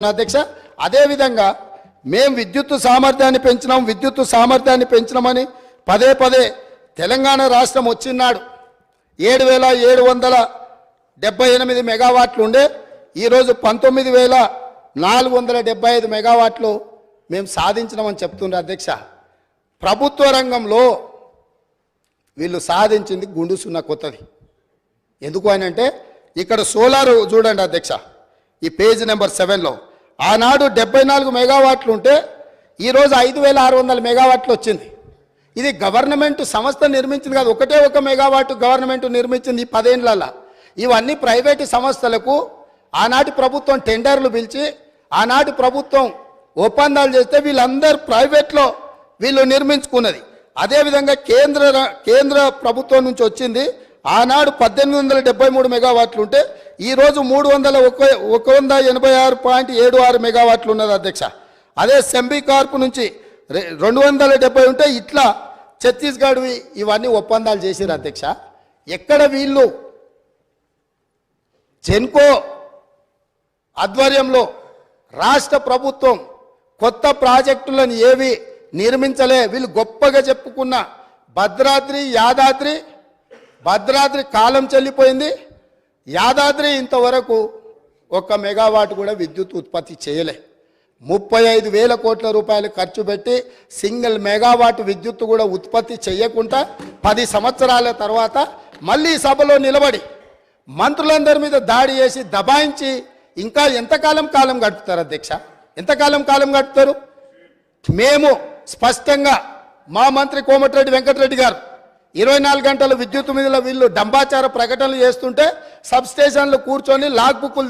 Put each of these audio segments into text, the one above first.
అధ్యక్ష అదేవిధంగా మేము విద్యుత్ సామర్థ్యాన్ని పెంచినామని పదే పదే తెలంగాణ రాష్ట్రం వచ్చినాడు 7778 మెగావాట్లు ఉండే ఈరోజు 19475 మెగావాట్లు మేము సాధించినామని చెప్తున్నారు అధ్యక్ష. ప్రభుత్వ రంగంలో వీళ్ళు సాధించింది గుండు సున్నా కొత్తది. ఎందుకు అని అంటే ఇక్కడ సోలార్ చూడండి అధ్యక్ష, ఈ పేజ్ నెంబర్ 7లో ఆనాడు 74 మెగావాట్లు ఉంటే ఈరోజు 5600 మెగావాట్లు వచ్చింది. ఇది గవర్నమెంట్ సంస్థ నిర్మించింది కాదు, ఒకటే ఒక మెగావాట్ గవర్నమెంట్ నిర్మించింది ఈ 10 ఏళ్లలో. ఇవన్నీ ప్రైవేటు సంస్థలకు ఆనాటి ప్రభుత్వం టెండర్లు పిలిచి ఆనాటి ప్రభుత్వం ఒప్పందాలు చేస్తే వీళ్ళందరూ ప్రైవేట్లో వీళ్ళు నిర్మించుకున్నది. అదేవిధంగా కేంద్ర ప్రభుత్వం నుంచి వచ్చింది ఆనాడు 1873 మెగావాట్లు ఉంటే ఈరోజు 186.76 మెగావాట్లు ఉన్నది అధ్యక్ష. అదే సెంబీ కార్పు నుంచి 270 ఉంటే ఇట్లా ఛత్తీస్గఢ్ ఇవన్నీ ఒప్పందాలు చేశారు అధ్యక్ష. ఎక్కడ వీళ్ళు జెన్కో ఆధ్వర్యంలో రాష్ట్ర ప్రభుత్వం కొత్త ప్రాజెక్టులను ఏవి నిర్మించలే. వీళ్ళు గొప్పగా చెప్పుకున్న భద్రాద్రి కాలం చెల్లిపోయింది. యాదాద్రి ఇంతవరకు 1 మెగావాట్ కూడా విద్యుత్ ఉత్పత్తి చేయలే. 35,000 కోట్ల రూపాయలు ఖర్చు పెట్టి సింగిల్ మెగావాట్ విద్యుత్ కూడా ఉత్పత్తి చేయకుండా 10 సంవత్సరాల తర్వాత మళ్ళీ సభలో నిలబడి మంత్రులందరి మీద దాడి చేసి దబాయించి ఇంకా ఎంతకాలం గడుపుతారు అధ్యక్ష? ఎంతకాలం గడుపుతారు? మేము స్పష్టంగా మా మంత్రి కోమటిరెడ్డి వెంకటరెడ్డి గారు 24 గంటలు విద్యుత్ మీద వీళ్ళు డంబాచార ప్రకటనలు చేస్తుంటే సబ్ స్టేషన్లు కూర్చొని లాగ్ బుక్కులు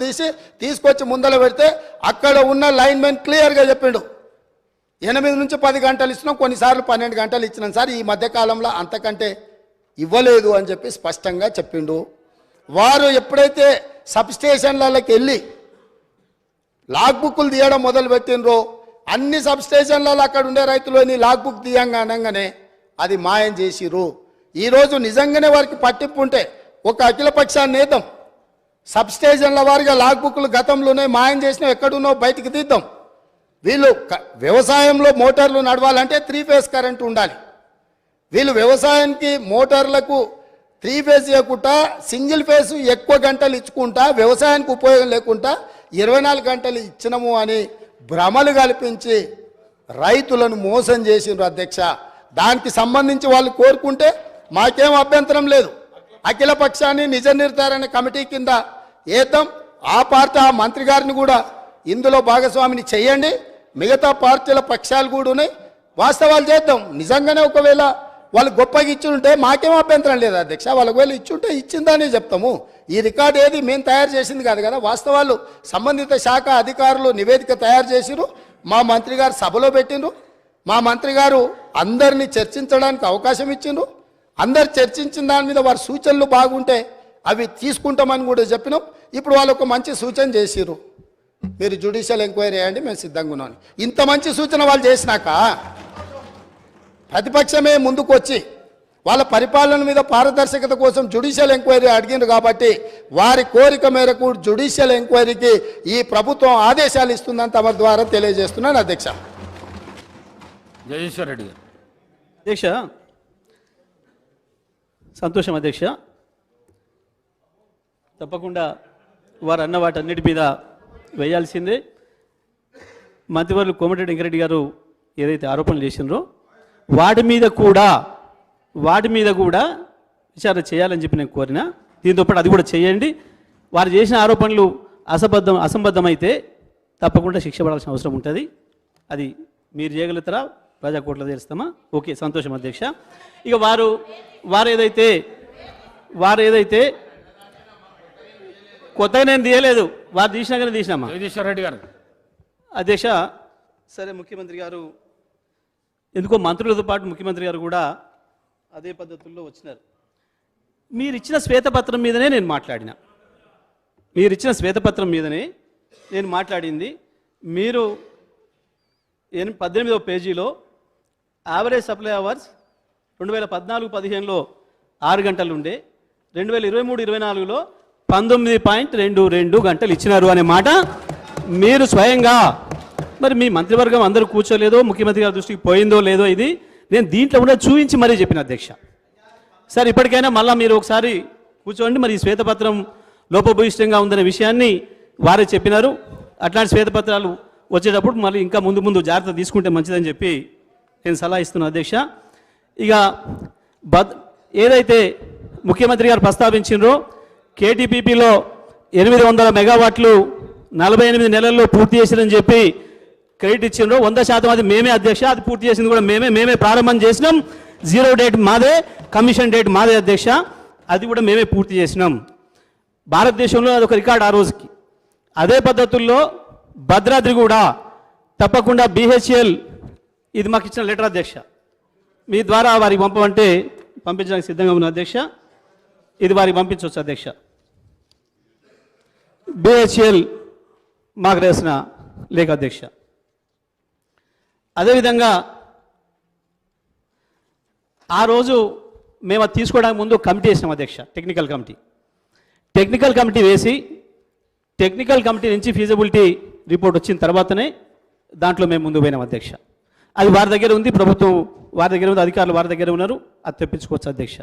తీసుకొచ్చి ముందర పెడితే అక్కడ ఉన్న లైన్మెన్ క్లియర్గా చెప్పిండు 8 నుంచి 10 గంటలు ఇచ్చినాం, కొన్నిసార్లు 12 గంటలు ఇచ్చినాం సార్, ఈ మధ్యకాలంలో అంతకంటే ఇవ్వలేదు అని చెప్పి స్పష్టంగా చెప్పిండు. వారు ఎప్పుడైతే సబ్ స్టేషన్లకి వెళ్ళి లాగ్ బుక్కులు తీయడం మొదలు పెట్టినరో అన్ని సబ్ స్టేషన్లలో అక్కడ ఉండే రైతులు లాగ్ బుక్ తీయంగా అనగానే అది మాయం చేసిరు. ఈరోజు నిజంగానే వారికి పట్టింపు ఉంటే ఒక అఖిలపక్షాన్ని నేద్దాం, సబ్ స్టేషన్ల వారిగా లాగ్ బుక్లు గతంలోనే మాయం చేసినా ఎక్కడున్నో బయటికి తీద్దాం. వీళ్ళు వ్యవసాయంలో మోటార్లు నడవాలంటే 3 ఫేజ్ కరెంటు ఉండాలి. వీళ్ళు వ్యవసాయానికి మోటార్లకు 3 ఫేజ్ ఇవ్వకుండా సింగిల్ ఫేజ్ ఎక్కువ గంటలు ఇచ్చుకుంటా వ్యవసాయానికి ఉపయోగం లేకుండా 24 గంటలు ఇచ్చినము అని భ్రమలు కల్పించి రైతులను మోసం చేసిండ్రు అధ్యక్ష. దానికి సంబంధించి వాళ్ళు కోరుకుంటే మాకేం అభ్యంతరం లేదు. అఖిల పక్షాన్ని నిజ నిర్ధారణ కమిటీ కింద ఏద్దాం. ఆ పార్టీ ఆ మంత్రి గారిని కూడా ఇందులో భాగస్వామిని చేయండి. మిగతా పార్టీల పక్షాలు కూడా ఉన్నాయి, వాస్తవాలు చేద్దాం. నిజంగానే ఒకవేళ వాళ్ళు గొప్పగా ఇచ్చుంటే మాకేం అభ్యంతరం లేదు అధ్యక్ష. వాళ్ళు ఒకవేళ ఇచ్చుంటే ఇచ్చిందని చెప్తాము. ఈ రికార్డు ఏది మేము తయారు చేసింది కాదు కదా, వాస్తవాలు సంబంధిత శాఖ అధికారులు నివేదిక తయారు చేసిరు, మా మంత్రి గారు సభలో పెట్టిండ్రు. మా మంత్రి గారు అందరినీ చర్చించడానికి అవకాశం ఇచ్చిండ్రు. అందరు చర్చించిన దాని మీద వారి సూచనలు బాగుంటే అవి తీసుకుంటామని కూడా చెప్పినాం. ఇప్పుడు వాళ్ళు ఒక మంచి సూచన చేసిరు, మీరు జ్యుడిషియల్ ఎంక్వైరీ చేయండి, మేము సిద్ధంగా ఉన్నాం. ఇంత మంచి సూచన వాళ్ళు చేసినాక ప్రతిపక్షమే ముందుకు వచ్చి వాళ్ళ పరిపాలన మీద పారదర్శకత కోసం జ్యుడిషియల్ ఎంక్వైరీ అడిగిండ్రు కాబట్టి వారి కోరిక మేరకు జ్యుడిషియల్ ఎంక్వైరీకి ఈ ప్రభుత్వం ఆదేశాలు ఇస్తుందని తమ ద్వారా తెలియజేస్తున్నాను అధ్యక్ష. జగదీశ్వర్ రెడ్డి గారు. అధ్యక్ష, సంతోషం అధ్యక్ష. తప్పకుండా వారు అన్న వాటన్నిటి మీద వేయాల్సిందే. మంత్రివర్యులు కోమటిరెడ్డి వెంకరెడ్డి గారు ఏదైతే ఆరోపణలు చేసినారో వాటి మీద కూడా విచారణ చేయాలని చెప్పి నేను కోరిన. దీంతో పాటు అది కూడా చేయండి. వారు చేసిన ఆరోపణలు అసంబద్ధమైతే తప్పకుండా శిక్ష పడాల్సిన అవసరం ఉంటుంది. అది మీరు చేయగలుగుతారా? ప్రజాకోర్టులో తెలుస్తామా? ఓకే, సంతోషం అధ్యక్ష. ఇక వారు ఏదైతే కొత్తగా నేను తీయలేదు, వారు తీసినాకనే తీసినామా? జగదీశ్వర్ రెడ్డి గారు. అధ్యక్ష, సరే, ముఖ్యమంత్రి గారు ఎందుకో మంత్రులతో పాటు ముఖ్యమంత్రి గారు కూడా అదే పద్ధతుల్లో వచ్చినారు. మీరు ఇచ్చిన శ్వేతపత్రం మీదనే నేను మాట్లాడింది. మీరు 18వ పేజీలో యావరేజ్ సప్లై అవర్స్ 2014-15లో 6 గంటలు ఉండే, 2023-24లో 19.22 గంటలు ఇచ్చినారు అనే మాట మీరు స్వయంగా మరి మీ మంత్రివర్గం అందరూ కూర్చోలేదో ముఖ్యమంత్రి గారి దృష్టికి పోయిందో లేదో ఇది నేను దీంట్లో కూడా చూపించి మరీ చెప్పిన అధ్యక్ష. సార్ ఇప్పటికైనా మళ్ళీ మీరు ఒకసారి కూర్చోండి. మరి ఈ శ్వేతపత్రం లోపభూయిష్టంగా ఉందనే విషయాన్ని వారే చెప్పినారు. అట్లాంటి శ్వేతపత్రాలు వచ్చేటప్పుడు మళ్ళీ ఇంకా ముందు జాగ్రత్త తీసుకుంటే మంచిదని చెప్పి నేను సలహా ఇస్తున్నాను అధ్యక్ష. ఇక ఏదైతే ముఖ్యమంత్రి గారు ప్రస్తావించినరో కేటీపీపీలో 800 మెగావాట్లు 48 నెలల్లో పూర్తి చేసిరని చెప్పి క్రెడిట్ ఇచ్చిండ్రో 100% అది మేమే అధ్యక్ష. అది పూర్తి చేసింది కూడా మేమే ప్రారంభం చేసినాం. జీరో డేట్ మాదే, కమిషన్ డేట్ మాదే అధ్యక్ష. అది కూడా మేమే పూర్తి చేసినాం. భారతదేశంలో అదొక రికార్డ్ ఆ రోజుకి. అదే పద్ధతుల్లో భద్రాద్రి కూడా తప్పకుండా BHEL ఇది మాకు ఇచ్చిన లెటర్ అధ్యక్ష. మీ ద్వారా వారికి పంపమంటే పంపించడానికి సిద్ధంగా ఉన్న అధ్యక్ష. ఇది వారికి పంపించవచ్చు అధ్యక్ష. BHEL మాకు రాసిన లేఖ అధ్యక్ష. అదేవిధంగా ఆ రోజు మేము అది తీసుకోవడానికి ముందు కమిటీ వేసినాం అధ్యక్ష. టెక్నికల్ కమిటీ వేసి టెక్నికల్ కమిటీ నుంచి ఫీజిబిలిటీ రిపోర్ట్ వచ్చిన తర్వాతనే దాంట్లో మేము ముందు పోయినాం అధ్యక్ష. అది వారి దగ్గర ఉంది, ప్రభుత్వం వారి దగ్గర ఉంది, అధికారులు వారి దగ్గర ఉన్నారు, అది తెప్పించుకోవచ్చు అధ్యక్ష.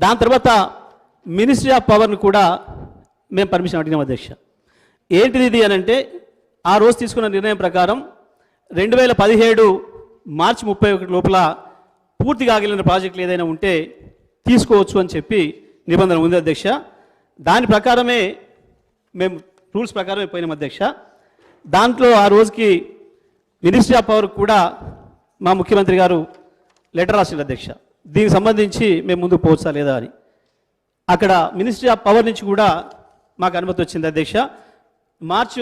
దాని తర్వాత మినిస్ట్రీ ఆఫ్ పవర్ని కూడా మేము పర్మిషన్ అడిగినాం అధ్యక్ష. ఏంటిది ఇది అని అంటే ఆ రోజు తీసుకున్న నిర్ణయం ప్రకారం 2017 మార్చి 31 లోపల పూర్తి కాగలిగిన ప్రాజెక్టులు ఏదైనా ఉంటే తీసుకోవచ్చు అని చెప్పి నిబంధన ఉంది అధ్యక్ష. దాని ప్రకారమే మేము రూల్స్ ప్రకారమే పోయినాం అధ్యక్ష. దాంట్లో ఆ రోజుకి మినిస్ట్రీ ఆఫ్ పవర్ కూడా మా ముఖ్యమంత్రి గారు లెటర్ రాసింది అధ్యక్ష. దీనికి సంబంధించి మేము ముందుకు పోవచ్చా లేదా అని. అక్కడ మినిస్ట్రీ ఆఫ్ పవర్ నుంచి కూడా మాకు అనుమతి వచ్చింది అధ్యక్ష. మార్చి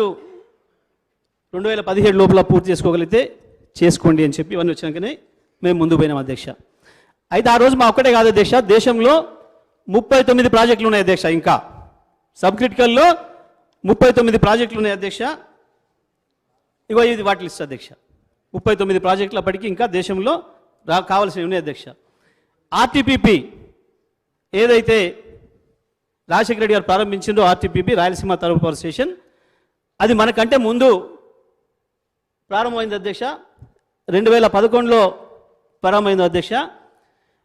2017 లోపల పూర్తి చేసుకోగలిగితే చేసుకోండి అని చెప్పి ఇవన్నీ వచ్చినాకనే మేము ముందు పోయినాం అధ్యక్ష. అయితే ఆ రోజు మా ఒక్కటే కాదు అధ్యక్ష, దేశంలో 39 ప్రాజెక్టులు ఉన్నాయి అధ్యక్ష. ఇంకా సబ్ క్రిటికల్లో 39 ప్రాజెక్టులు ఉన్నాయి అధ్యక్ష. ఇగో ఇది వాటి లిస్ట్ అధ్యక్ష. 39 ప్రాజెక్టులు అప్పటికి ఇంకా దేశంలో కావాల్సినవి ఉన్నాయి అధ్యక్ష. ఆర్టీపీపీ ఏదైతే రాజశేఖర రెడ్డి గారు ప్రారంభించిందో RTPP Rayalaseema thermal power station, అది మనకంటే ముందు ప్రారంభమైంది అధ్యక్ష. 2011లో ప్రారంభమైంది అధ్యక్ష.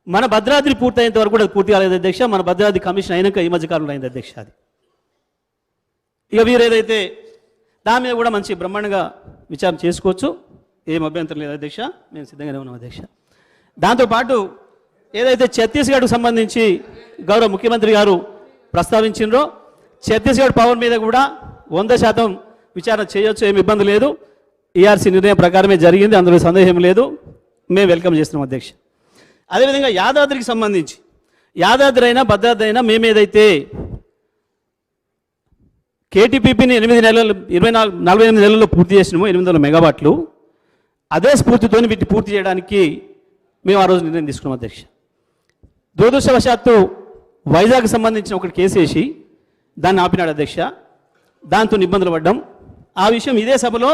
మన భద్రాద్రి పూర్తయ్యేంత వరకు కూడా పూర్తి కాలేదు అధ్యక్ష. మన భద్రాద్రి కమిషన్ అయినాక ఈ మధ్యకాలంలో అయింది అధ్యక్ష. అది ఇక వీరు ఏదైతే దాని మీద కూడా మంచి బ్రహ్మాండంగా విచారణ చేసుకోవచ్చు, ఏం అభ్యంతరం లేదు అధ్యక్ష. మేము సిద్ధంగానే ఉన్నాం అధ్యక్ష. దాంతోపాటు ఏదైతే ఛత్తీస్గఢ్కు సంబంధించి గౌరవ ముఖ్యమంత్రి గారు ప్రస్తావించినరో ఛత్తీస్గఢ్ పవర్ మీద కూడా 100% విచారణ చేయొచ్చు, ఏమి ఇబ్బంది లేదు. ERC నిర్ణయం ప్రకారమే జరిగింది, అందులో సందేహం లేదు. మేము వెల్కమ్ చేస్తున్నాం అధ్యక్ష. అదేవిధంగా యాదాద్రికి సంబంధించి యాదాద్రి అయినా భద్రాద్రి అయినా మేము ఏదైతే కేటీపీపీని 48 నెలల్లో పూర్తి చేసినామో 800 మెగావాట్లు, అదే స్ఫూర్తితో వీటిని పూర్తి చేయడానికి మేము ఆ రోజు నిర్ణయం తీసుకున్నాం అధ్యక్ష. దురదృష్టవశాత్తు వైజాగ్కి సంబంధించిన ఒకటి కేసు వేసి దాన్ని ఆపినాడు అధ్యక్ష. దాంతో ఇబ్బందులు పడ్డాం. ఆ విషయం ఇదే సభలో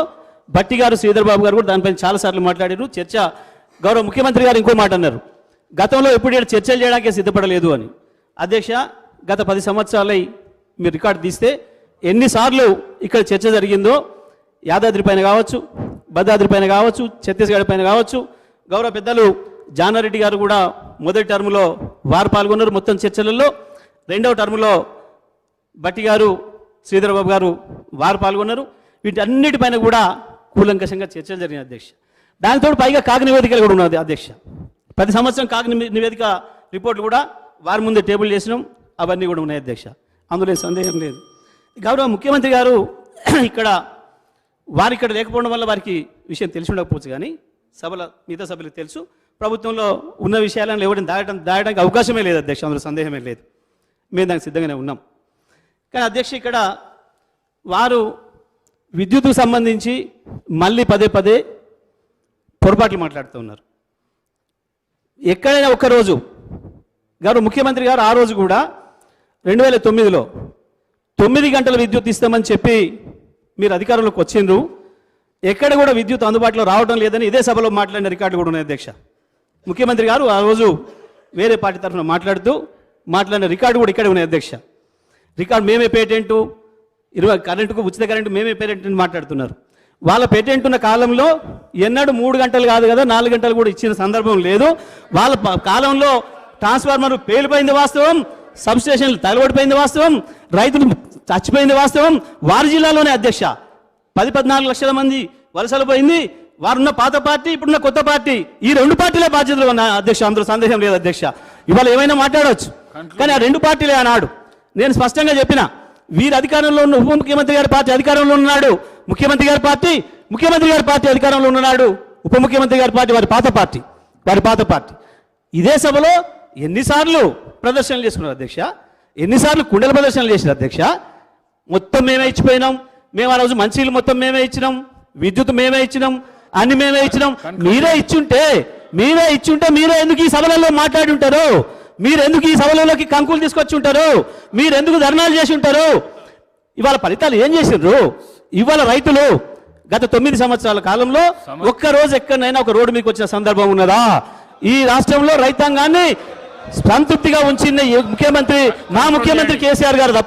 భట్టి గారు, శ్రీధర్ బాబు గారు కూడా దానిపైన చాలాసార్లు మాట్లాడారు. చర్చ గౌరవ ముఖ్యమంత్రి గారు ఇంకో మాట అన్నారు, గతంలో ఎప్పుడు చర్చలు చేయడానికే సిద్ధపడలేదు అని. అధ్యక్ష, గత 10 సంవత్సరాలై మీరు రికార్డు తీస్తే ఎన్నిసార్లు ఇక్కడ చర్చ జరిగిందో, యాదాద్రి పైన కావచ్చు, భద్రాద్రి పైన కావచ్చు, ఛత్తీస్గఢ్ పైన కావచ్చు. గౌరవ పెద్దలు జానారెడ్డి గారు కూడా మొదటి టర్ములో వారు పాల్గొన్నారు మొత్తం చర్చలలో. రెండవ టర్ములో భట్టి గారు, శ్రీధర్ బాబు గారు వారు పాల్గొన్నారు. వీటన్నిటిపైన కూడా కూలంకషంగా చర్చలు జరిగిన అధ్యక్ష. దానితో పైగా కాగ్ నివేదికలు కూడా ఉన్నది అధ్యక్ష. ప్రతి సంవత్సరం కాగ్ నివేదిక రిపోర్ట్లు కూడా వారి ముందే టేబుల్ చేసినాం, అవన్నీ కూడా ఉన్నాయి అధ్యక్ష. అందులో సందేహం లేదు. గౌరవ ముఖ్యమంత్రి గారు వారు ఇక్కడ లేకపోవడం వల్ల వారికి విషయం తెలిసి ఉండకపోవచ్చు, కానీ మిగతా సభలకు తెలుసు. ప్రభుత్వంలో ఉన్న విషయాలను ఎవరిని దాయడానికి అవకాశమే లేదు అధ్యక్ష, అందులో సందేహమే లేదు. మేము దానికి సిద్ధంగానే ఉన్నాం. కానీ అధ్యక్ష, ఇక్కడ వారు విద్యుత్కు సంబంధించి మళ్ళీ పదే పొరపాట్లు మాట్లాడుతూ ఉన్నారు. ఎక్కడైనా ఒక్కరోజు గౌరవ ముఖ్యమంత్రి గారు ఆ రోజు కూడా 2009లో 9 గంటల విద్యుత్ ఇస్తామని చెప్పి మీరు అధికారంలోకి వచ్చిండ్రు. ఎక్కడ కూడా విద్యుత్ అందుబాటులో రావడం లేదని ఇదే సభలో మాట్లాడిన రికార్డు కూడా ఉన్నాయి అధ్యక్ష. ముఖ్యమంత్రి గారు ఆ రోజు వేరే పార్టీ తరఫున మాట్లాడిన రికార్డు కూడా ఇక్కడే ఉన్నాయి అధ్యక్ష. రికార్డు మేమే పేటెంటు కరెంటుకు ఉచిత కరెంటు మేమే పేరెంట్ మాట్లాడుతున్నారు. వాళ్ళ పేటెంట్ ఉన్న కాలంలో ఎన్నడూ 3 గంటలు కాదు కదా 4 గంటలు కూడా ఇచ్చిన సందర్భం లేదు. వాళ్ళ కాలంలో ట్రాన్స్ఫార్మర్ పేలిపోయింది వాస్తవం, సబ్స్టేషన్లు తగలబడిపోయింది వాస్తవం, రైతులు చచ్చిపోయింది వాస్తవం. వారి జిల్లాలోనే అధ్యక్ష 14 లక్షల మంది వలసలు పోయింది. వారున్న పాత పార్టీ, ఇప్పుడున్న కొత్త పార్టీ, ఈ 2 పార్టీలే బాధ్యతలు ఉన్న అధ్యక్ష, అందులో సందేహం లేదు అధ్యక్ష. ఇవాళ ఏమైనా మాట్లాడవచ్చు, కానీ ఆ 2 పార్టీలే ఆనాడు. నేను స్పష్టంగా చెప్పిన, వీరి అధికారంలో ఉన్న ఉప ముఖ్యమంత్రి గారి పార్టీ అధికారంలో ఉన్నాడు, ముఖ్యమంత్రి గారి పార్టీ అధికారంలో ఉన్నాడు, ఉప ముఖ్యమంత్రి గారి పార్టీ వారి పాత పార్టీ. ఇదే సభలో ఎన్నిసార్లు ప్రదర్శనలు చేసుకున్నారు అధ్యక్ష, ఎన్నిసార్లు కుండల ప్రదర్శనలు చేసినారు అధ్యక్ష. మొత్తం మేమే ఇచ్చిపోయినాం, మేము ఆ రోజు మంచినీళ్ళు మొత్తం మేమే ఇచ్చినాం, విద్యుత్ మేమే ఇచ్చినాం, అన్ని మేమే ఇచ్చినాం. మీరే ఇచ్చుంటే మీరే ఎందుకు ఈ సభలలో మాట్లాడి ఉంటారు? మీరు ఎందుకు ఈ సభలలోకి కంకులు తీసుకొచ్చి ఉంటారు? మీరు ఎందుకు ధర్నాలు చేసి ఉంటారు? ఇవాళ ఫలితాలు ఏం చేసిండ్రు? ఇవాళ రైతులు గత 9 సంవత్సరాల కాలంలో ఒక్కరోజు ఎక్కడైనా ఒక రోడ్డు మీకు వచ్చిన సందర్భం ఉన్నదా? ఈ రాష్ట్రంలో రైతాంగాన్ని సంతృప్తిగా ఉంచింది మా ముఖ్యమంత్రి కేసీఆర్ గారు తప్ప